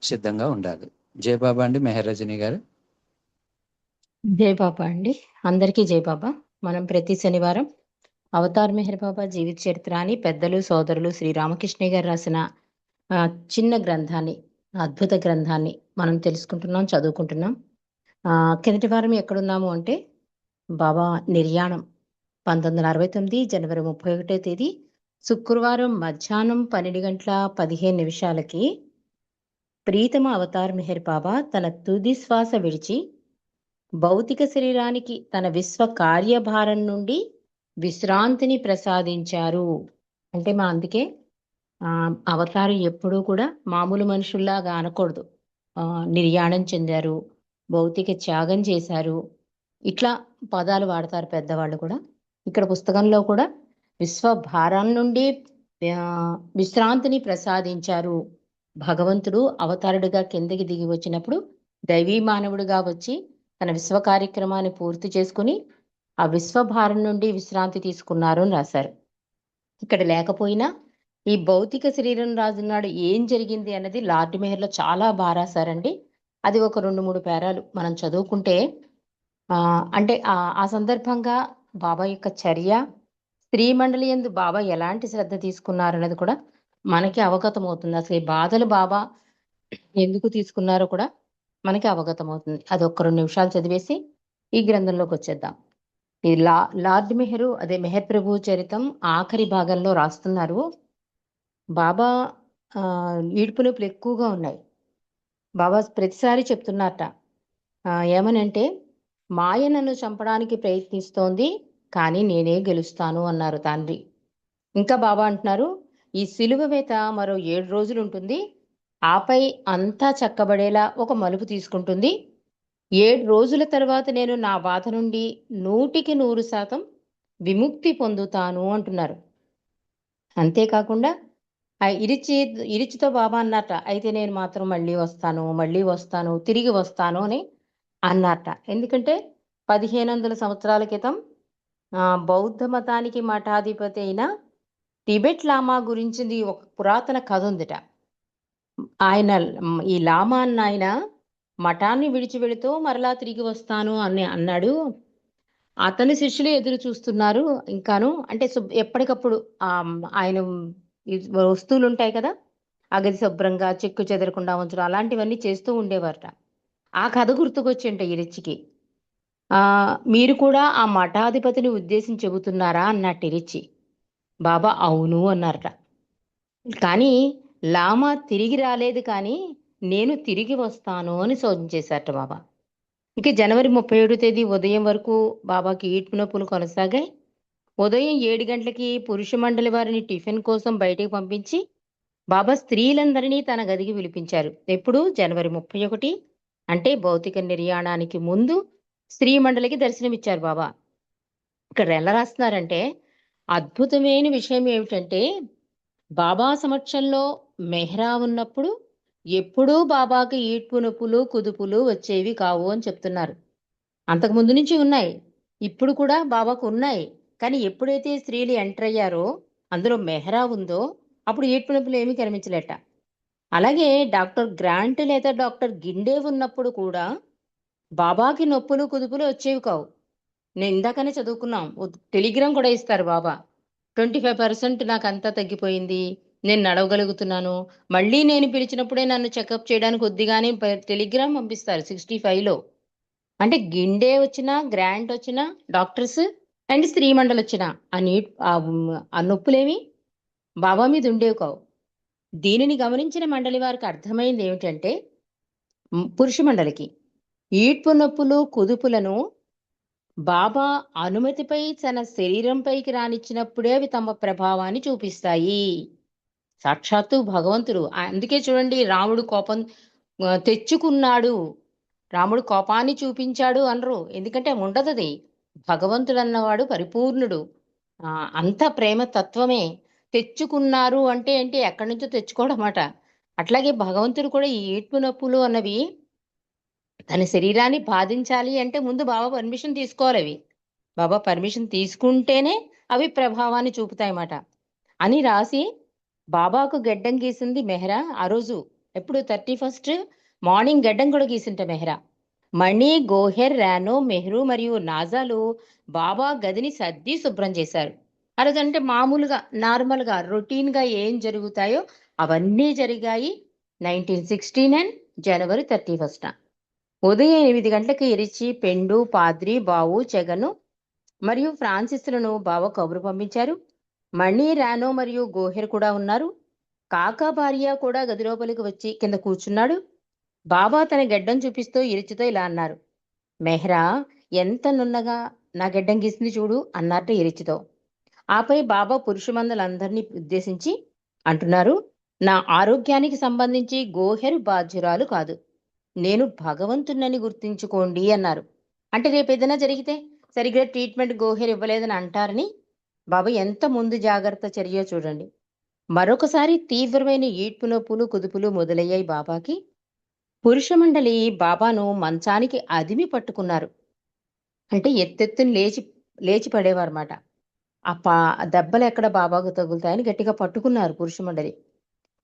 సిద్ధంగా ఉండాలి. జయబాబా అండి, మెహర్ రజని గారు. జై బాబా అండి. అందరికీ జై బాబా. మనం ప్రతి శనివారం అవతార్ మెహర్ బాబా జీవిత చరిత్ర అని పెద్దలు సోదరులు శ్రీ రామకృష్ణయ్య గారు రాసిన చిన్న గ్రంథాన్ని, అద్భుత గ్రంథాన్ని మనం తెలుసుకుంటున్నాం, చదువుకుంటున్నాం. కిందటి వారం ఎక్కడున్నాము అంటే బాబా నిర్యాణం 1969 జనవరి 31వ తేదీ శుక్రవారం మధ్యాహ్నం 12:15 ప్రీతమ అవతార్ మెహర్ బాబా తన తుది శ్వాస విడిచి భౌతిక శరీరానికి తన విశ్వ కార్యభారం నుండి విశ్రాంతిని ప్రసాదించారు. అంటే అందుకే అవతారం ఎప్పుడూ కూడా మామూలు మనుషుల్లాగా అనకూడదు. నిర్యాణం చెందారు, భౌతిక త్యాగం చేశారు, ఇట్లా పదాలు వాడతారు పెద్దవాళ్ళు కూడా. ఇక్కడ పుస్తకంలో కూడా విశ్వ భారం నుండి విశ్రాంతిని ప్రసాదించారు. భగవంతుడు అవతారుడిగా కిందకి దిగి వచ్చినప్పుడు దైవీ మానవుడిగా వచ్చి తన విశ్వ కార్యక్రమాన్ని పూర్తి చేసుకుని ఆ విశ్వభారం నుండి విశ్రాంతి తీసుకున్నారు అని రాశారు. ఇక్కడ లేకపోయినా ఈ భౌతిక శరీరం రాజున్నాడు ఏం జరిగింది అన్నది లార్డ్ మెహర్లో చాలా బాగా రాశారండి. అది ఒక 2-3 పేరాలు మనం చదువుకుంటే అంటే ఆ సందర్భంగా బాబా యొక్క చర్య, స్త్రీ మండలి యందు బాబా ఎలాంటి శ్రద్ధ తీసుకున్నారు అన్నది కూడా మనకి అవగతం అవుతుంది. అసలు ఈ బాధలు బాబా ఎందుకు తీసుకున్నారో కూడా మనకి అవగతం అవుతుంది. అది ఒక్క 2 నిమిషాలు చదివేసి ఈ గ్రంథంలోకి వచ్చేద్దాం. ఈ లార్డ్ మెహరు, అదే మెహర్ ప్రభు చరితం ఆఖరి భాగంలో రాస్తున్నారు. బాబా ఈడ్పు నొప్పులు ఎక్కువగా ఉన్నాయి. బాబా ప్రతిసారి చెప్తున్నారట, ఏమనంటే మాయ నన్ను చంపడానికి ప్రయత్నిస్తోంది, కానీ నేనే గెలుస్తాను అన్నారు తండ్రి. ఇంకా బాబా అంటున్నారు, ఈ సిలువ వేత మరో 7 రోజులు ఉంటుంది, ఆపై అంతా చక్కబడేలా ఒక మలుపు తీసుకుంటుంది. 7 రోజుల తర్వాత నేను నా బాధ నుండి 100% విముక్తి పొందుతాను అంటున్నారు. అంతేకాకుండా ఇరిచితో బాబా అన్నట, అయితే నేను మాత్రం మళ్ళీ వస్తాను, తిరిగి వస్తాను అని అన్నట. ఎందుకంటే 1500 సంవత్సరాల క్రితం బౌద్ధ మతానికి మఠాధిపతి అయిన టిబెట్ లామా గురించి ఒక పురాతన కథ ఉందిట. ఆయన ఈ లామా అన్న ఆయన మఠాన్ని విడిచి వెళుతూ మరలా తిరిగి వస్తాను అని అన్నాడు. అతని శిష్యులు ఎదురు చూస్తున్నారు ఇంకాను. అంటే ఎప్పటికప్పుడు ఆయన వస్తువులు ఉంటాయి కదా, ఆ గది శుభ్రంగా చెక్కు చెదరకుండా ఉంచడం అలాంటివన్నీ చేస్తూ ఉండేవారట. ఆ కథ గుర్తుకొచ్చింట ఈ రిచ్చికి. మీరు కూడా ఆ మఠాధిపతిని ఉద్దేశించి చెబుతున్నారా అన్నట్టు రిచి. బాబా అవును అన్నారట. కానీ లామా తిరిగి రాలేదు, కానీ నేను తిరిగి వస్తాను అని సూచించేశారట బాబా. ఇక జనవరి 37వ తేదీ ఉదయం వరకు బాబాకి ఈడ్పు నొప్పులు కొనసాగాయి. ఉదయం 7 గంటలకి పురుష మండలి వారిని టిఫిన్ కోసం బయటికి పంపించి బాబా స్త్రీలందరినీ తన గదికి పిలిపించారు. ఎప్పుడు? జనవరి 31, అంటే భౌతిక నిర్యాణానికి ముందు స్త్రీ మండలికి దర్శనమిచ్చారు బాబా. ఇక్కడ ఎలా రాస్తున్నారంటే, అద్భుతమైన విషయం ఏమిటంటే, బాబా సమక్షంలో మెహ్రా ఉన్నప్పుడు ఎప్పుడూ బాబాకి ఈడ్పు నొప్పులు కుదుపులు వచ్చేవి కావు అని చెప్తున్నారు. అంతకు ముందు నుంచి ఉన్నాయి, ఇప్పుడు కూడా బాబాకు ఉన్నాయి. కానీ ఎప్పుడైతే స్త్రీలు ఎంటర్ అయ్యారో, అందులో మెహ్రా ఉందో, అప్పుడు ఈడ్పు నొప్పులు ఏమీ కనిపించలేట. అలాగే డాక్టర్ గ్రాంట్ లేదా డాక్టర్ గిండే ఉన్నప్పుడు కూడా బాబాకి నొప్పులు కుదుపులు వచ్చేవి కావు. నేను ఇందాకనే చదువుకున్నాం, టెలిగ్రామ్ కూడా ఇస్తారు బాబా. 25% నాకు అంతా తగ్గిపోయింది, నేను నడవగలుగుతున్నాను, మళ్ళీ నేను పిలిచినప్పుడే నన్ను చెకప్ చేయడానికి కొద్దిగానే టెలిగ్రామ్ పంపిస్తారు 65లో. అంటే గిండే వచ్చినా, గ్రాంట్ వచ్చినా, డాక్టర్స్ అండ్ స్త్రీ మండలి వచ్చినా ఆ నొప్పులేమి బాబా మీద ఉండేవి కావు. దీనిని గమనించిన మండలి వారికి అర్థమైంది ఏమిటంటే, పురుష మండలికి ఈడ్పు నొప్పులు కుదుపులను బాబా అనుమతిపై తన శరీరంపైకి రానిచ్చినప్పుడే అవి తమ ప్రభావాన్ని చూపిస్తాయి. సాక్షాత్తు భగవంతుడు. అందుకే చూడండి, రాముడు కోపం తెచ్చుకున్నాడు, రాముడు కోపాన్ని చూపించాడు అనరు. ఎందుకంటే ఉండదది. భగవంతుడు అన్నవాడు పరిపూర్ణుడు, అంత ప్రేమ తత్వమే. తెచ్చుకున్నారు అంటే ఏంటి? ఎక్కడి నుంచో తెచ్చుకోవడం అన్నమాట. అట్లాగే భగవంతుడు కూడా ఈ ఈడ్పు నొప్పులు అన్నవి తన శరీరాన్ని బాధించాలి అంటే ముందు బాబా పర్మిషన్ తీసుకోవాలి. అవి బాబా పర్మిషన్ తీసుకుంటేనే అవి ప్రభావాన్ని చూపుతాయన్నమాట అని రాసి, బాబాకు గెడ్డం గీసింది మెహ్రా. ఆ రోజు ఎప్పుడు 31 మార్నింగ్ గడ్డం కూడా గీసింట మెహ్రా. మణి, గోహెర్, రానో, మెహ్రూ మరియు నాజాలు బాబా గదిని సర్ది శుభ్రం చేశారు. ఆ రోజంటే మామూలుగా నార్మల్గా రొటీన్గా ఏం జరుగుతాయో అవన్నీ జరిగాయి. 1969 జనవరి 31. ఉదయం 8 గంటలకు ఇరిచి, పెండు, పాద్రి, బావు, చెగను మరియు ఫ్రాన్సిస్లను బావ కబురు పంపించారు. మణి, రానో మరియు గోహెర్ కూడా ఉన్నారు. కాకా భార్య కూడా గదిలోపలికి వచ్చి కింద కూర్చున్నాడు. బాబా తన గెడ్డం చూపిస్తూ ఇరుచితో ఇలా అన్నారు. మెహ్రా, ఎంత నున్నగా నా గెడ్డం గీసింది చూడు అన్నట్ట ఇరిచితో. ఆపై బాబా పురుషమందులందరినీ ఉద్దేశించి అంటున్నారు, నా ఆరోగ్యానికి సంబంధించి గోహెరు బాధ్యురాలు కాదు, నేను భగవంతుణ్ణని గుర్తించుకోండి అన్నారు. అంటే రేపు ఏదైనా జరిగితే సరిగ్గా ట్రీట్మెంట్ గోహెర్ ఇవ్వలేదని అంటారని బాబా ఎంత ముందు జాగ్రత్త చర్య చూడండి. మరొకసారి తీవ్రమైన ఈడ్పు నొప్పులు, కుదుపులు మొదలయ్యాయి బాబాకి. పురుషమండలి బాబాను మంచానికి అదిమి పట్టుకున్నారు. అంటే ఎత్తెత్తుని లేచి పడేవారన్నమాట. దెబ్బలు ఎక్కడ బాబాకు తగులుతాయని గట్టిగా పట్టుకున్నారు పురుషమండలి.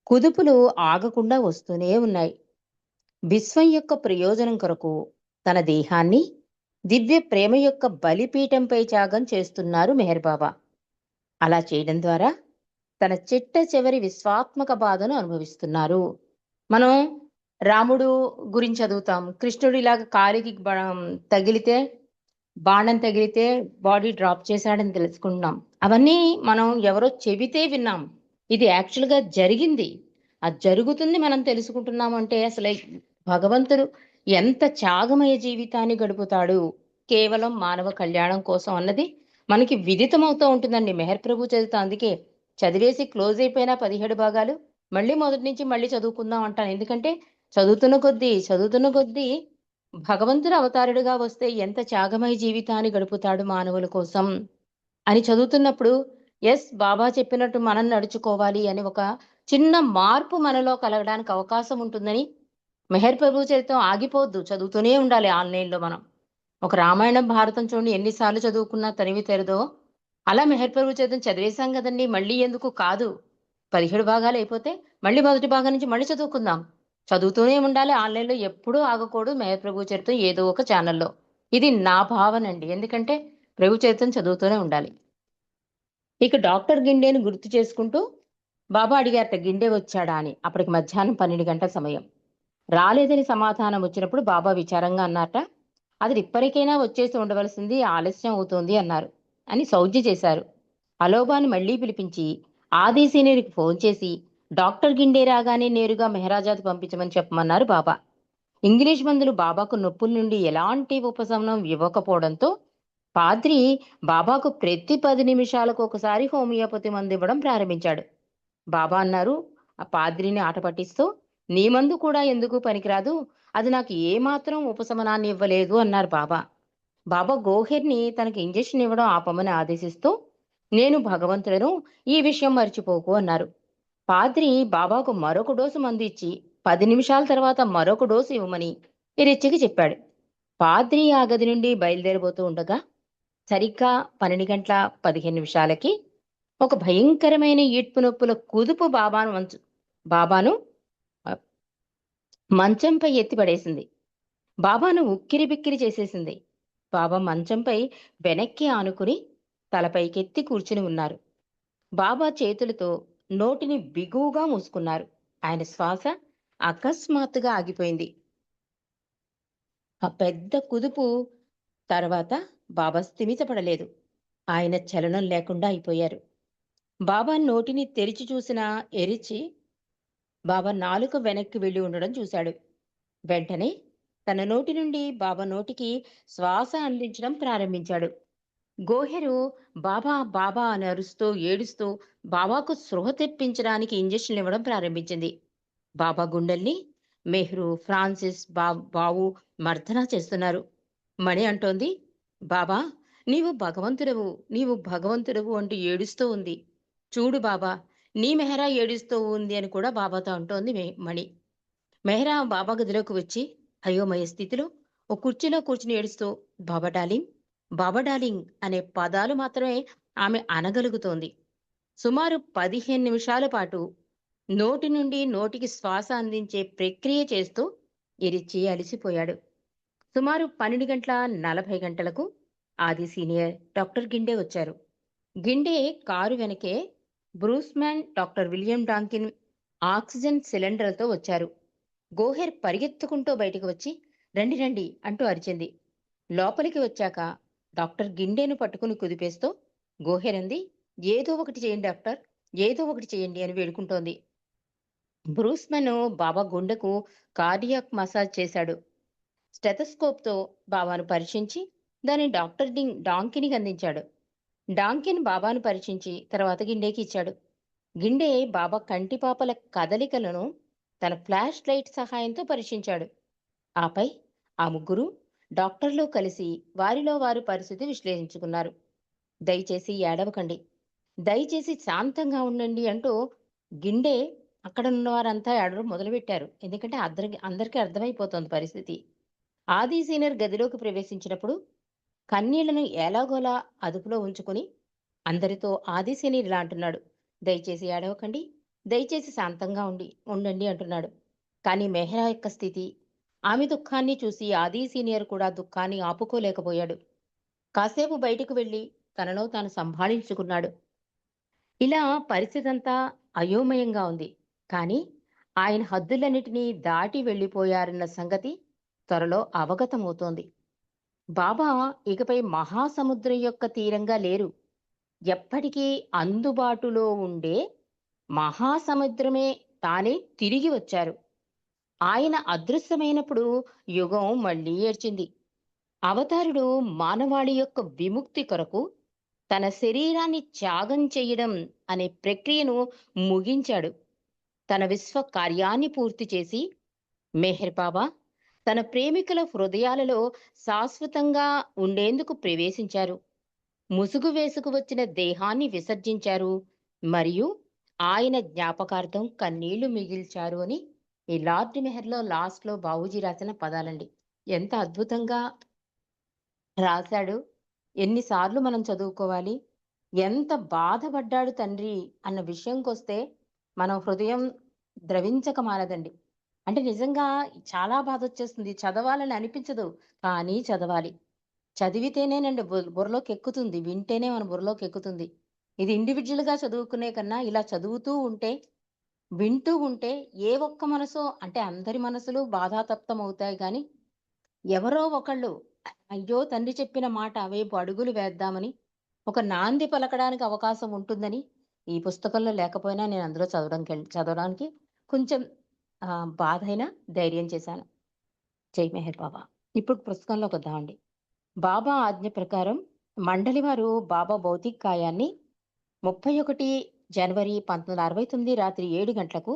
కుదుపులు ఆగకుండా వస్తూనే ఉన్నాయి. విశ్వం యొక్క ప్రయోజనం కొరకు తన దేహాన్ని దివ్య ప్రేమ యొక్క బలిపీఠంపై త్యాగం చేస్తున్నారు మెహర్ బాబా. అలా చేయడం ద్వారా తన చిట్ట చివరి విశ్వాత్మక బాధను అనుభవిస్తున్నారు. మనం రాముడు గురించి చదువుతాం. కృష్ణుడు ఇలాగ కాలికి తగిలితే, బాణం తగిలితే బాడీ డ్రాప్ చేశాడని తెలుసుకుంటున్నాం. అవన్నీ మనం ఎవరో చెబితే విన్నాం. ఇది యాక్చువల్గా జరిగింది. అది జరుగుతుంది మనం తెలుసుకుంటున్నాం అంటే అసలు భగవంతుడు ఎంత త్యాగమయ జీవితాన్ని గడుపుతాడు కేవలం మానవ కళ్యాణం కోసం అన్నది మనకి విదితమవుతూ ఉంటుందండి. మెహర్ ప్రభు చదువుతా, అందుకే చదివేసి క్లోజ్ అయిపోయిన 17 భాగాలు మళ్ళీ మొదటి నుంచి మళ్ళీ చదువుకుందాం అంటాను. ఎందుకంటే చదువుతున్న కొద్దీ భగవంతుడు అవతారుడుగా వస్తే ఎంత త్యాగమయ జీవితాన్ని గడుపుతాడు మానవుల కోసం అని చదువుతున్నప్పుడు బాబా చెప్పినట్టు మనం నడుచుకోవాలి అని ఒక చిన్న మార్పు మనలో కలగడానికి అవకాశం ఉంటుందని మెహర్ ప్రభు చరిత్రం ఆగిపోద్దు, చదువుతూనే ఉండాలి. ఆన్లైన్లో మనం ఒక రామాయణం, భారతం చూడండి ఎన్నిసార్లు చదువుకున్నా తనివి తెరదో, అలా మెహర్ ప్రభు చరిత్రం చదివేశాం కదండి, మళ్ళీ ఎందుకు కాదు. 17 భాగాలు అయిపోతే మళ్ళీ మొదటి భాగం నుంచి మళ్ళీ చదువుకుందాం. చదువుతూనే ఉండాలి. ఆన్లైన్లో ఎప్పుడూ ఆగకూడదు మెహర్ ప్రభు చరిత్రం ఏదో ఒక ఛానల్లో. ఇది నా భావన అండి. ఎందుకంటే ప్రభు చరిత్రం చదువుతూనే ఉండాలి. ఇక డాక్టర్ గిండేను గుర్తు చేసుకుంటూ బాబా అడిగారట, గిండే వచ్చాడా అని. అప్పటికి మధ్యాహ్నం 12 గంటల సమయం. రాలేదని సమాధానం వచ్చినప్పుడు బాబా విచారంగా అన్నారట, అది ఇప్పటికైనా వచ్చేసి ఉండవలసింది, ఆలస్యం అవుతోంది అన్నారు అని సౌజ్ఞ చేశారు. అలోబాని మళ్లీ పిలిపించి ఆది సీనియర్కి ఫోన్ చేసి డాక్టర్ గిండే రాగానే నేరుగా మెహరాజాద్ పంపించమని చెప్పమన్నారు బాబా. ఇంగ్లీష్ మందులు బాబాకు నొప్పుల నుండి ఎలాంటి ఉపశమనం ఇవ్వకపోవడంతో పాద్రి బాబాకు ప్రతి 10 నిమిషాలకు ఒకసారి హోమియోపతి మందు ఇవ్వడం ప్రారంభించాడు. బాబా అన్నారు ఆ పాద్రిని ఆట పట్టిస్తూ, నీ మందు కూడా ఎందుకు పనికిరాదు, అది నాకు ఏమాత్రం ఉపశమనాన్ని ఇవ్వలేదు అన్నారు బాబా. బాబా గోహెర్ని తనకి ఇంజెక్షన్ ఇవ్వడం ఆపమని ఆదేశిస్తూ, నేను భగవంతుడను, ఈ విషయం మర్చిపోకు అన్నారు. పాద్రి బాబాకు మరొక డోసు మందు ఇచ్చి 10 నిమిషాల తర్వాత మరొక డోసు ఇవ్వమని ఇరిచ్చికి చెప్పాడు. పాద్రి ఆ గది నుండి బయలుదేరబోతూ ఉండగా సరిగ్గా 12 గంటల 15 నిమిషాలకి ఒక భయంకరమైన ఈడ్పు నొప్పుల కుదుపు బాబాను ఆ, మంచంపై ఎత్తిపడేసింది. బాబాను ఉక్కిరి బిక్కిరి చేసేసింది. బాబా మంచంపై వెనక్కి ఆనుకుని తలపైకెత్తి కూర్చుని ఉన్నారు. బాబా చేతులతో నోటిని బిగువుగా మూసుకున్నారు. ఆయన శ్వాస అకస్మాత్తుగా ఆగిపోయింది. ఆ పెద్ద కుదుపు తర్వాత బాబా స్థిమితపడలేదు. ఆయన చలనం లేకుండా అయిపోయారు. బాబా నోటిని తెరిచి చూసిన ఎరిచి బాబా నాలుక వెనక్కి వెళ్ళి ఉండడం చూశాడు. వెంటనే తన నోటి నుండి బాబా నోటికి శ్వాస అందించడం ప్రారంభించాడు. గోహెరు బాబా బాబా అని అరుస్తూ ఏడుస్తూ బాబాకు స్పృహ తెప్పించడానికి ఇంజెక్షన్లు ఇవ్వడం ప్రారంభించింది. బాబా గుండెల్ని మెహ్రూ, ఫ్రాన్సిస్, బావు మర్దనా చేస్తున్నారు. మణి అంటోంది, బాబా నీవు భగవంతుడవు అంటూ ఏడుస్తూ ఉంది. చూడు బాబా, నీ మెహరా ఏడుస్తూ ఉంది అని కూడా బాబాతో అంటోంది మణి. మెహరా బాబా గదిలోకి వచ్చి అయోమయ స్థితిలో ఓ కుర్చీలో కూర్చుని ఏడుస్తూ బాబా డార్లింగ్ అనే పదాలు మాత్రమే ఆమె అనగలుగుతోంది. సుమారు 15 నిమిషాల పాటు నోటి నుండి నోటికి శ్వాస అందించే ప్రక్రియ చేస్తూ ఇరిచి అలిసిపోయాడు. సుమారు 12:40 గంటలకు ఆది సీనియర్ డాక్టర్ గిండే వచ్చారు. గిండే కారు వెనకే బ్రూస్‌మ్యాన్, డాక్టర్ విలియం డాంకిన్ ఆక్సిజన్ సిలిండర్‌లతో వచ్చారు. గోహెర్ పరిగెత్తుకుంటూ బయటికి వచ్చి రండి రండి అంటూ అరిచింది. లోపలికి వచ్చాక డాక్టర్ గిండెను పట్టుకుని కుదిపేస్తూ గోహెర్ అంది, ఏదో ఒకటి చేయండి డాక్టర్, ఏదో ఒకటి చేయండి అని వేడుకుంటోంది. బ్రూస్‌మెన్ బాబా గుండెకు కార్డియాక్ మసాజ్ చేశాడు. స్టెథోస్కోప్‌తో బాబాను పరీక్షించి దాన్ని డాక్టర్ డాంకిన్‌కి అందించాడు. డాంకిన్ బాబాను పరీక్షించి తర్వాత గిండేకి ఇచ్చాడు. గిండే బాబా కంటిపాపల కదలికలను తన ఫ్లాష్ లైట్ సహాయంతో పరీక్షించాడు. ఆపై ఆ ముగ్గురు డాక్టర్లు కలిసి వారిలో వారు పరిస్థితి విశ్లేషించుకున్నారు. దయచేసి ఏడవకండి, దయచేసి శాంతంగా ఉండండి అంటూ గిండే అక్కడ ఉన్న వారంతా ఏడవడం మొదలుపెట్టారు. ఎందుకంటే అందరికీ అర్థమైపోతోంది పరిస్థితి. ఆది సీనియర్ గదిలోకి ప్రవేశించినప్పుడు కన్నీళ్లను ఎలాగోలా అదుపులో ఉంచుకుని అందరితో ఆది సీనియర్ ఇలా అంటున్నాడు, దయచేసి ఏడవకండి, దయచేసి శాంతంగా ఉండండి అంటున్నాడు. కానీ మెహ్రా యొక్క స్థితి, ఆమె దుఃఖాన్ని చూసి ఆది సీనియర్ కూడా దుఃఖాన్ని ఆపుకోలేకపోయాడు. కాసేపు బయటకు వెళ్లి తనలో తాను సంభాళించుకున్నాడు. ఇలా పరిస్థితంతా అయోమయంగా ఉంది. కానీ ఆయన హద్దులన్నిటినీ దాటి వెళ్ళిపోయారన్న సంగతి త్వరలో అవగతమవుతోంది. బాబా ఇకపై మహాసముద్రం యొక్క తీరంగా లేరు. ఎప్పటికీ అందుబాటులో ఉండే మహాసముద్రమే తానే తిరిగి వచ్చారు. ఆయన అదృశ్యమైనప్పుడు యుగం మళ్ళీ ఏడ్చింది. అవతారుడు మానవాళి యొక్క విముక్తి కొరకు తన శరీరాన్ని త్యాగం చెయ్యడం అనే ప్రక్రియను ముగించాడు. తన విశ్వ కార్యాన్ని పూర్తి చేసి మెహర్ బాబా తన ప్రేమికుల హృదయాలలో శాశ్వతంగా ఉండేందుకు ప్రవేశించారు. ముసుగు వేసుకు వచ్చిన దేహాన్ని విసర్జించారు మరియు ఆయన జ్ఞాపకార్థం కన్నీళ్లు మిగిల్చారు అని ఈ లార్డ్ మెహర్లో లాస్ట్లో బాబూజీ రాసిన పదాలండి. ఎంత అద్భుతంగా రాశాడు. ఎన్నిసార్లు మనం చదువుకోవాలి. ఎంత బాధపడ్డాడు తండ్రి అన్న విషయంకొస్తే మనం హృదయం ద్రవించక మానదండి. అంటే నిజంగా చాలా బాధొచ్చేస్తుంది. చదవాలని అనిపించదు. కానీ చదవాలి. చదివితేనేనండి బుర్రలోకెక్కుతుంది. వింటేనే మన బుర్రలోకెక్కుతుంది. ఇది ఇండివిడ్యువల్‌గా చదువుకునే కన్నా ఇలా చదువుతూ ఉంటే, వింటూ ఉంటే ఏ ఒక్క మనసో అంటే అందరి మనసులు బాధాతప్తమవుతాయి గానీ, ఎవరో ఒకళ్ళు అయ్యో! తండ్రి చెప్పిన మాట వైపు అడుగులు వేద్దామని, ఒక నాంది పలకడానికి అవకాశం ఉంటుందని, ఈ పుస్తకంలో లేకపోయినా నేను అందులో చదవడానికి కొంచెం బాధైనా ధైర్యం చేశాను. జై మెహర్ బాబా. ఇప్పుడు పుస్తకంలోకొద్దామండి. బాబా ఆజ్ఞ ప్రకారం మండలి వారు బాబా భౌతిక కాయాన్ని 31 జనవరి 1969 రాత్రి 7 గంటలకు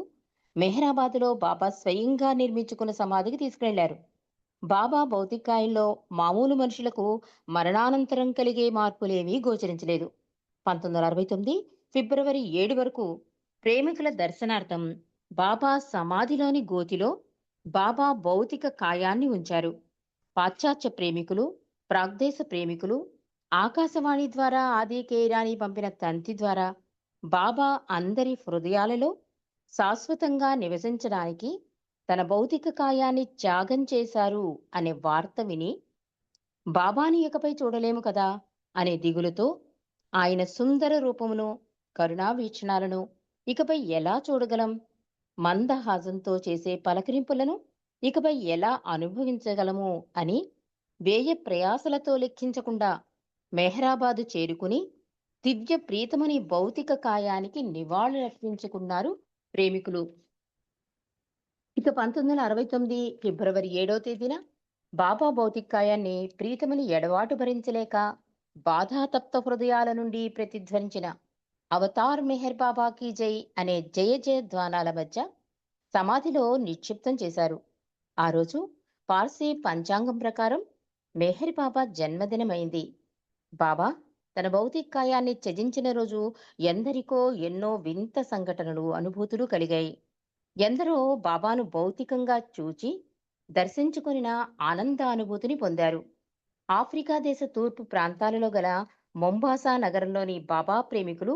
మెహరాబాద్‌లో బాబా స్వయంగా నిర్మించుకున్న సమాధికి తీసుకెళ్లారు. బాబా భౌతికాయంలో మామూలు మనుషులకు మరణానంతరం కలిగే మార్పులేమీ గోచరించలేదు. 1969 ఫిబ్రవరి 7 వరకు ప్రేమికుల దర్శనార్థం బాబా సమాధిలోని గోతిలో బాబా భౌతిక కాయాన్ని ఉంచారు. పాశ్చాత్య ప్రేమికులు, ప్రాగ్దేశ ప్రేమికులు ఆకాశవాణి ద్వారా ఆది కేరాని పంపిన తంతి ద్వారా బాబా అందరి హృదయాలలో శాశ్వతంగా నివసించడానికి తన భౌతిక కాయాన్ని త్యాగం చేశారు అనే వార్త విని బాబాని ఇకపై చూడలేము కదా అనే దిగులుతో ఆయన సుందర రూపమును, కరుణా వీక్షణాలను ఇకపై ఎలా చూడగలం? మందహాసంతో చేసే పలకరింపులను ఇకపై ఎలా అనుభవించగలము అని వ్యయ ప్రయాసలతో లెక్కించకుండా మెహరాబాదు చేరుకుని దివ్య ప్రీతమని భౌతిక కాయానికి నివాళులర్పించుకున్నారు ప్రేమికులు. ఇక 1969 ఫిబ్రవరి 7వ తేదీన బాబా భౌతిక కాయాన్ని ప్రీతమని ఎడవాటు భరించలేక బాధాతప్త హృదయాల నుండి ప్రతిధ్వనించిన అవతార్ మెహర్ బాబా కీ జై అనే జయ జయ ధ్వానాల మధ్య సమాధిలో నిక్షిప్తం చేశారు. ఆ రోజు పార్సీ పంచాంగం ప్రకారం మెహర్ బాబా జన్మదినమైంది. బాబా తన భౌతిక కాయాన్ని త్యజించిన రోజు ఎందరికో ఎన్నో వింత సంఘటనలు, అనుభూతులు కలిగాయి. ఎందరో బాబాను భౌతికంగా చూచి దర్శించుకొనిన ఆనందానుభూతిని పొందారు. ఆఫ్రికా దేశ తూర్పు ప్రాంతాలలో గల మొంబాసా నగరంలోని బాబా ప్రేమికులు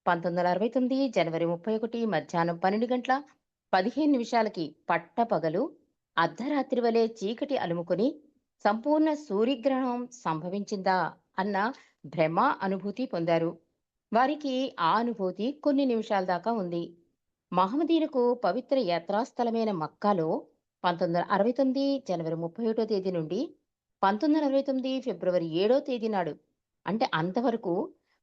1969 జనవరి 31 మధ్యాహ్నం 12:15 పట్టపగలు అర్ధరాత్రి వలె చీకటి అలుముకొని సంపూర్ణ సూర్యగ్రహణం సంభవించిందా అన్న భ్రమ అనుభూతి పొందారు. వారికి ఆ అనుభూతి కొన్ని నిమిషాల దాకా ఉంది. మహమ్మదీయులకు పవిత్ర యాత్రాస్థలమైన మక్కాలో 1969 జనవరి 31 నుండి 1969 ఫిబ్రవరి 7 నాడు, అంటే అంతవరకు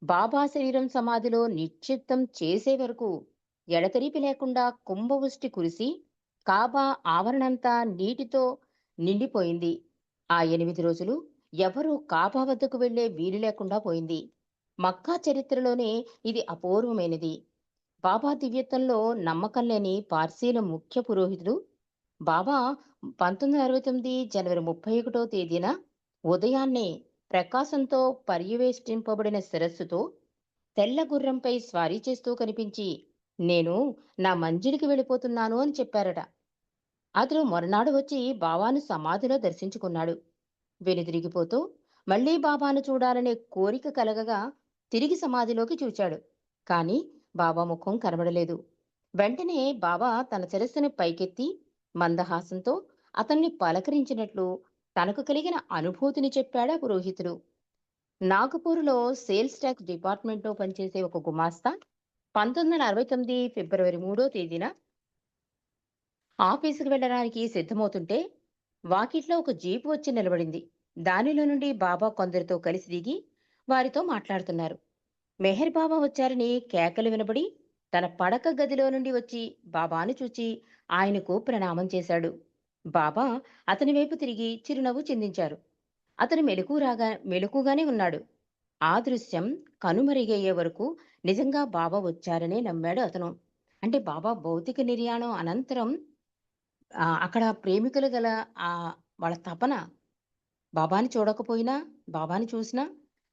బాబా శరీరం సమాధిలో నిక్షిప్తం చేసే వరకు ఎడతెరిపి లేకుండా కుంభవృష్టి కురిసి కాబా ఆవరణంతా నీటితో నిండిపోయింది. ఆ 8 రోజులు ఎవరూ కాబా వద్దకు వెళ్లే వీలు లేకుండా పోయింది. మక్కా చరిత్రలోనే ఇది అపూర్వమైనది. బాబా దివ్యత్వంలో నమ్మకం లేని పార్సీల ముఖ్య పురోహితుడు బాబా 1969 జనవరి 31 ఉదయాన్నే ప్రకాశంతో పర్యవేష్టింపబడిన శిరస్సుతో తెల్ల గుర్రంపై స్వారీ చేస్తూ కనిపించి, నేను నా మంజిలికి వెళ్ళిపోతున్నాను అని చెప్పారట. అతడు మరునాడు వచ్చి బాబాను సమాధిలో దర్శించుకున్నాడు. వెనుదిరిగిపోతూ మళ్లీ బాబాను చూడాలనే కోరిక కలగగా తిరిగి సమాధిలోకి చూచాడు. కాని బాబా ముఖం కనబడలేదు. వెంటనే బాబా తన శిరస్సును పైకెత్తి మందహాసంతో అతన్ని పలకరించినట్లు తనకు కలిగిన అనుభూతిని చెప్పాడు ఆ పురోహితుడు. నాగపూర్లో సేల్స్ ట్యాక్స్ డిపార్ట్మెంట్లో పనిచేసే ఒక గుమాస్తా 1969 ఫిబ్రవరి 3 ఆఫీసుకు వెళ్ళడానికి సిద్ధమవుతుంటే వాకిట్లో ఒక జీపు వచ్చి నిలబడింది. దానిలో నుండి బాబా కొందరితో కలిసి దిగి వారితో మాట్లాడుతున్నారు. మెహర్ బాబా వచ్చారని కేకలు వినబడి తన పడక గదిలో నుండి వచ్చి బాబాను చూచి ఆయనకు ప్రణామం చేశాడు. బాబా అతని వైపు తిరిగి చిరునవ్వు చిందించారు. అతను మెలకుగానే ఉన్నాడు. ఆ దృశ్యం కనుమరుగయ్యే వరకు నిజంగా బాబా వచ్చారనే నమ్మాడు అతను. అంటే బాబా భౌతిక నిర్యాణం అనంతరం అక్కడ ప్రేమికులు గల ఆ వాళ్ళ తపన బాబాని చూడకపోయినా, బాబాని చూసినా,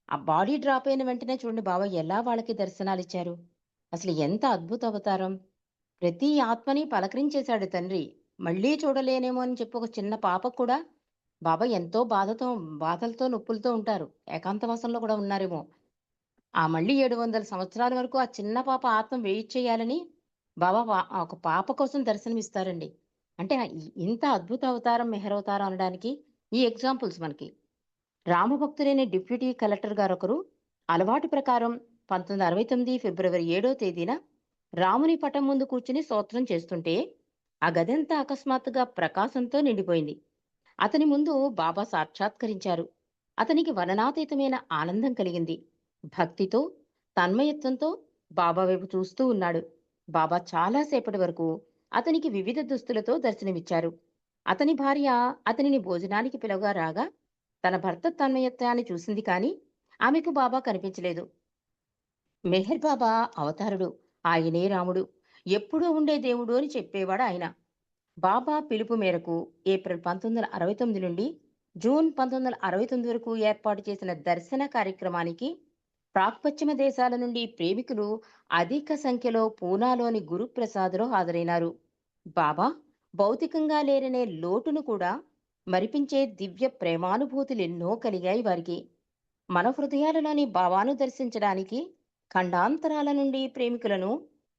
ఆ బాడీ డ్రాప్ అయిన వెంటనే చూడండి బాబా ఎలా వాళ్ళకి దర్శనాలిచ్చారు. అసలు ఎంత అద్భుత అవతారం. ప్రతి ఆత్మని పలకరించేశాడు తండ్రి. మళ్ళీ చూడలేనేమో అని చెప్పి ఒక చిన్న పాపకు కూడా బాబా ఎంతో బాధలతో నొప్పులతో ఉంటారు. ఏకాంతవాసంలో కూడా ఉన్నారేమో. ఆ మళ్ళీ 700 సంవత్సరాల వరకు ఆ చిన్న పాప ఆత్మ వెయిట్ చేయాలని బాబా ఆ ఒక పాప కోసం దర్శనమిస్తారండి. అంటే ఇంత అద్భుత అవతారం మెహరవతారం అనడానికి ఈ ఎగ్జాంపుల్స్ మనకి. రామభక్తుడైన డిప్యూటీ కలెక్టర్ గారొకరు అలవాటు ప్రకారం 1969 ఫిబ్రవరి 7 రాముని పటం ముందు కూర్చుని స్తోత్రం చేస్తుంటే ఆ గదంతా అకస్మాత్తుగా ప్రకాశంతో నిండిపోయింది. అతని ముందు బాబా సాక్షాత్కరించారు. అతనికి వర్ణనాతీతమైన ఆనందం కలిగింది. భక్తితో, తన్మయత్వంతో బాబా వైపు చూస్తూ ఉన్నాడు. బాబా చాలాసేపటి వరకు అతనికి వివిధ దుస్తులతో దర్శనమిచ్చారు. అతని భార్య అతనిని భోజనానికి పిలవగా రాగా తన భర్త తన్మయత్వాన్ని చూసింది కాని ఆమెకు బాబా కనిపించలేదు. మెహర్ బాబా అవతారుడు, ఆయనే రాముడు, ఎప్పుడూ ఉండే దేవుడు అని చెప్పేవాడు ఆయన. బాబా పిలుపు మేరకు ఏప్రిల్ 1969 నుండి జూన్ 1969 వరకు ఏర్పాటు చేసిన దర్శన కార్యక్రమానికి ప్రాక్పశ్చిమ దేశాల నుండి ప్రేమికులు అధిక సంఖ్యలో పూనాలోని గురుప్రసాద్లో హాజరైనారు. బాబా భౌతికంగా లేరనే లోటును కూడా మరిపించే దివ్య ప్రేమానుభూతులెన్నో కలిగాయి వారికి. మన హృదయాలలోని బాబాను దర్శించడానికి ఖండాంతరాల నుండి ప్రేమికులను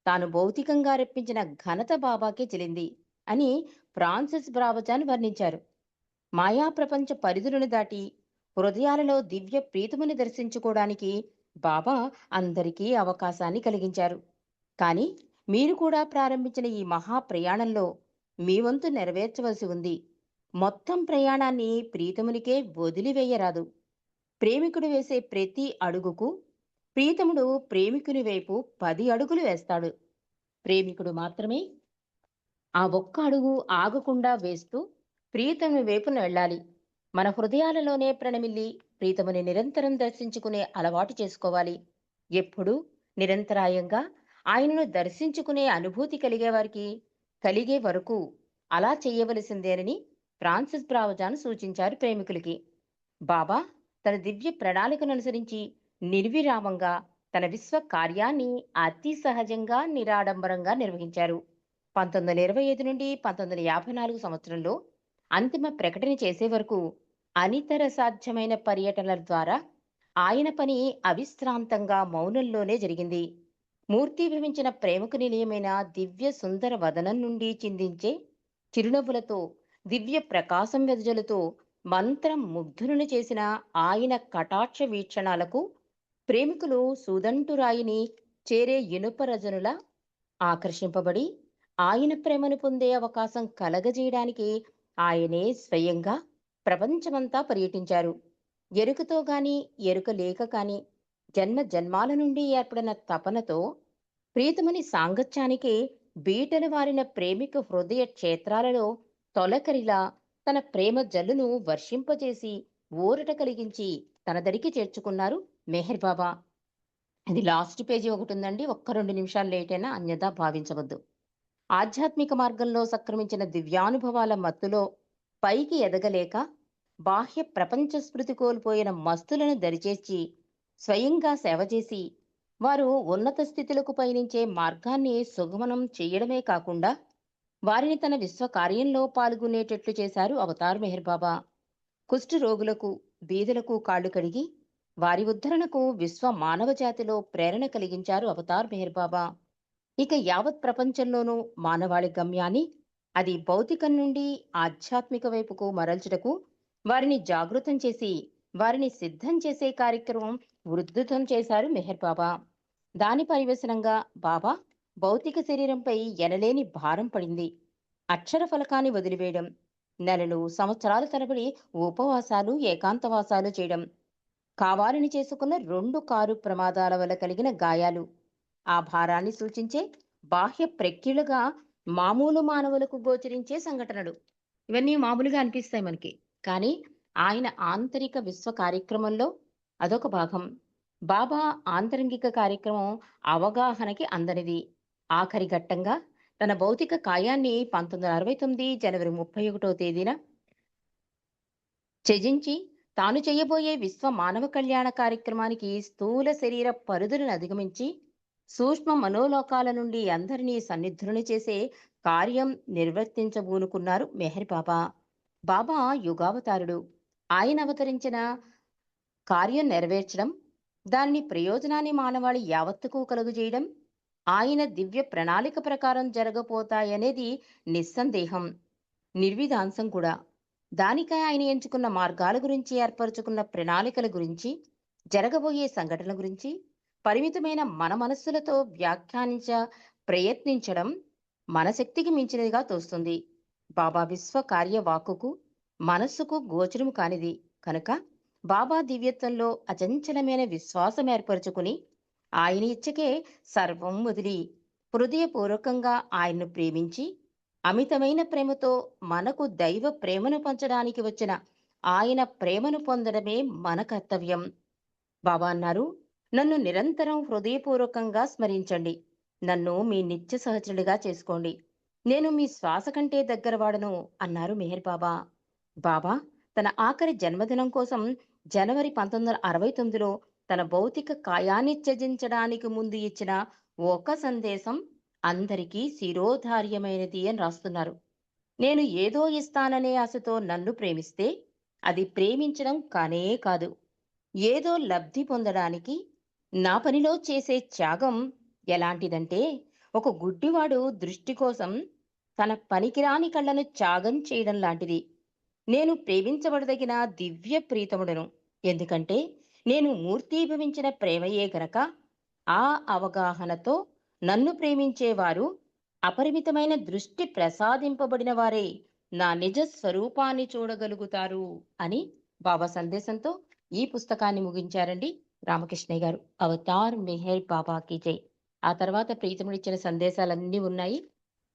తాను భౌతికంగా రప్పించిన ఘనత బాబాకే చెల్లింది అని ఫ్రాన్సిస్ బ్రావజాన్ వర్ణించారు. మాయా ప్రపంచ పరిధులను దాటి హృదయాలలో దివ్య ప్రీతముని దర్శించుకోవడానికి బాబా అందరికీ అవకాశాన్ని కలిగించారు. కానీ మీరు కూడా ప్రారంభించిన ఈ మహా ప్రయాణంలో మీ వంతు నెరవేర్చవలసి ఉంది. మొత్తం ప్రయాణాన్ని ప్రీతమునికే వదిలివేయరాదు. ప్రేమికుడు వేసే ప్రతి అడుగుకు ప్రీతముడు ప్రేమికుని వైపు 10 అడుగులు వేస్తాడు. ప్రేమికుడు మాత్రమే ఆ ఒక్క అడుగు ఆగకుండా వేస్తూ ప్రీతముని వైపున వెళ్ళాలి. మన హృదయాలలోనే ప్రణమిల్లి ప్రీతముని నిరంతరం దర్శించుకునే అలవాటు చేసుకోవాలి. ఎప్పుడూ నిరంతరాయంగా ఆయనను దర్శించుకునే అనుభూతి కలిగే వరకు అలా చేయవలసిందేనని ఫ్రాన్సిస్ బ్రావజాన్ సూచించారు ప్రేమికులకి. బాబా తన దివ్య ప్రణాళికను అనుసరించి నిర్విరామంగా తన విశ్వ కార్యాన్ని అతి సహజంగా నిరాడంబరంగా నిర్వహించారు. 1925 నుండి 1954 సంవత్సరంలో అంతిమ ప్రకటన చేసే వరకు అనితర సాధ్యమైన పర్యటనల ద్వారా ఆయన పని అవిశ్రాంతంగా మౌనంలోనే జరిగింది. మూర్తీభవించిన ప్రేమకు నిలయమైన దివ్య సుందర వదనం నుండి చిందించే చిరునవ్వులతో దివ్య ప్రకాశం వెదజలుతూ మంత్రం ముగ్ధులను చేసిన ఆయన కటాక్ష వీక్షణాలకు ప్రేమికులు సూదంటురాయిని చేరే ఇనుప రజనుల ఆకర్షింపబడి ఆయన ప్రేమను పొందే అవకాశం కలగజేయడానికి ఆయనే స్వయంగా ప్రపంచమంతా పర్యటించారు. ఎరుకతో గాని ఎరుక లేక కాని జన్మ జన్మాల నుండి ఏర్పడిన తపనతో ప్రీతముని సాంగత్యానికి బీటలు వారిన ప్రేమిక హృదయ క్షేత్రాలలో తొలకరిలా తన ప్రేమ జల్లును వర్షింపజేసి ఊరట కలిగించి తన దరికి చేర్చుకున్నారు మెహర్ బాబా. ఇది లాస్ట్ పేజీ ఒకటి ఉందండి. ఒక్క 2 నిమిషాలు లేట్ అయినా అన్యథా భావించవద్దు. ఆధ్యాత్మిక మార్గంలో సక్రమించిన దివ్యానుభవాల మత్తులో పైకి ఎదగలేక బాహ్య ప్రపంచ స్మృతి కోల్పోయిన మస్తులను దరిచేర్చి స్వయంగా సేవ చేసి వారు ఉన్నత స్థితులకు పయనించే మార్గాన్ని సుగమనం చేయడమే కాకుండా వారిని తన విశ్వ కార్యంలో పాల్గొనేటట్లు చేశారు అవతార్ మెహర్ బాబా. కుష్ఠ రోగులకు బీదలకు కాళ్లు కడిగి వారి ఉద్ధరణకు విశ్వ మానవ జాతిలో ప్రేరణ కలిగించారు అవతార్ మెహర్ బాబా. ఇక యావత్ ప్రపంచంలోనూ మానవాళి గమ్యాన్ని అది భౌతికం నుండి ఆధ్యాత్మిక వైపుకు మరల్చుటకు వారిని జాగృతం చేసి వారిని సిద్ధం చేసే కార్యక్రమం ఉధృతం చేశారు మెహర్ బాబా. దాని పరివేశనంగా బాబా భౌతిక శరీరంపై ఎనలేని భారం పడింది. అక్షర ఫలకాన్ని వదిలివేయడం, నెలలు సంవత్సరాల తరబడి ఉపవాసాలు ఏకాంతవాసాలు చేయడం, కావాలని చేసుకున్న 2 కారు ప్రమాదాల వల్ల కలిగిన గాయాలు ఆ భారాన్ని సూచించే బాహ్య ప్రక్రియలుగా మామూలు మానవులకు గోచరించే సంఘటనలు. ఇవన్నీ మామూలుగా అనిపిస్తాయి మనకి. కానీ ఆయన ఆంతరిక విశ్వ కార్యక్రమంలో అదొక భాగం. బాబా ఆంతరంగిక కార్యక్రమం అవగాహనకి అందనిది. ఆఖరి ఘట్టంగా తన భౌతిక కాయాన్ని 1969 జనవరి 31వ తేదీన త్యజించి తాను చేయబోయే విశ్వ మానవ కళ్యాణ కార్యక్రమానికి స్థూల శరీర పరిధులను అధిగమించి సూక్ష్మ మనోలోకాల నుండి అందరినీ సన్నిధులను చేసే కార్యం నిర్వర్తించబూనుకున్నారు మెహర్ బాబా. బాబా యుగావతారుడు. ఆయన అవతరించిన కార్యం నెరవేర్చడం, దాన్ని ప్రయోజనాన్ని మానవాళి యావత్తుకు కలుగజేయడం ఆయన దివ్య ప్రణాళిక ప్రకారం జరగబోతాయనేది నిస్సందేహం, నిర్విధాంసం కూడా. దానికై ఆయన ఎంచుకున్న మార్గాల గురించి, ఏర్పరచుకున్న ప్రణాళికల గురించి, జరగబోయే సంఘటనల గురించి పరిమితమైన మన మనస్సులతో వ్యాఖ్యానించ ప్రయత్నించడం మన శక్తికి మించినదిగా తోస్తుంది. బాబా విశ్వ కార్యవాక్కుకు మనస్సుకు గోచరము కానిది కనుక బాబా దివ్యత్వంలో అచంచలమైన విశ్వాసం ఏర్పరచుకుని ఆయన ఇచ్చకే సర్వం వదిలి హృదయపూర్వకంగా ఆయన్ను ప్రేమించి అమితమైన ప్రేమతో మనకు దైవ ప్రేమను పంచడానికి వచ్చిన ఆయన ప్రేమను పొందడమే మన కర్తవ్యం. బాబా అన్నారు, నన్ను నిరంతరం హృదయపూర్వకంగా స్మరించండి. నన్ను మీ నిత్య సహచరుడిగా చేసుకోండి. నేను మీ శ్వాస కంటే దగ్గర వాడను అన్నారు మెహర్ బాబా. బాబా తన ఆఖరి జన్మదినం కోసం జనవరి 1969లో తన భౌతిక కాయాన్ని త్యజించడానికి ముందు ఇచ్చిన ఒక సందేశం అందరికీ శిరోధార్యమైనది అని రాస్తున్నారు. నేను ఏదో ఇస్తాననే ఆశతో నన్ను ప్రేమిస్తే అది ప్రేమించడం కానే కాదు. ఏదో లబ్ధి పొందడానికి నా పనిలో చేసే త్యాగం ఎలాంటిదంటే ఒక గుడ్డివాడు దృష్టి కోసం తన పనికిరాని కళ్ళను త్యాగం చేయడం లాంటిది. నేను ప్రేమించబడదగిన దివ్య ప్రీతముడను. ఎందుకంటే నేను మూర్తీభవించిన ప్రేమయే గనక ఆ అవగాహనతో నన్ను ప్రేమించేవారు అపరిమితమైన దృష్టి ప్రసాదింపబడిన వారే నా నిజ స్వరూపాన్ని చూడగలుగుతారు అని బాబా సందేశంతో ఈ పుస్తకాన్ని ముగించారండి రామకృష్ణయ్య గారు. అవతార్ మెహర్ బాబాకి జై. ఆ తర్వాత ప్రీతముడిచ్చిన సందేశాలన్నీ ఉన్నాయి.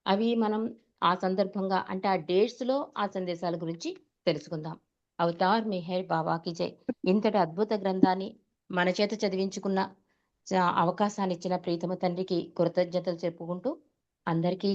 అవి మనం ఆ సందర్భంగా అంటే ఆ డేట్స్ లో ఆ సందేశాల గురించి తెలుసుకుందాం. అవతార్ మెహర్ బాబాకి జై. ఇంతటి అద్భుత గ్రంథాన్ని మన చేత చదివించుకున్న అవకాశాన్ని ఇచ్చిన ప్రీతమ తండ్రికి కృతజ్ఞతలు చెప్పుకుంటూ అందరికీ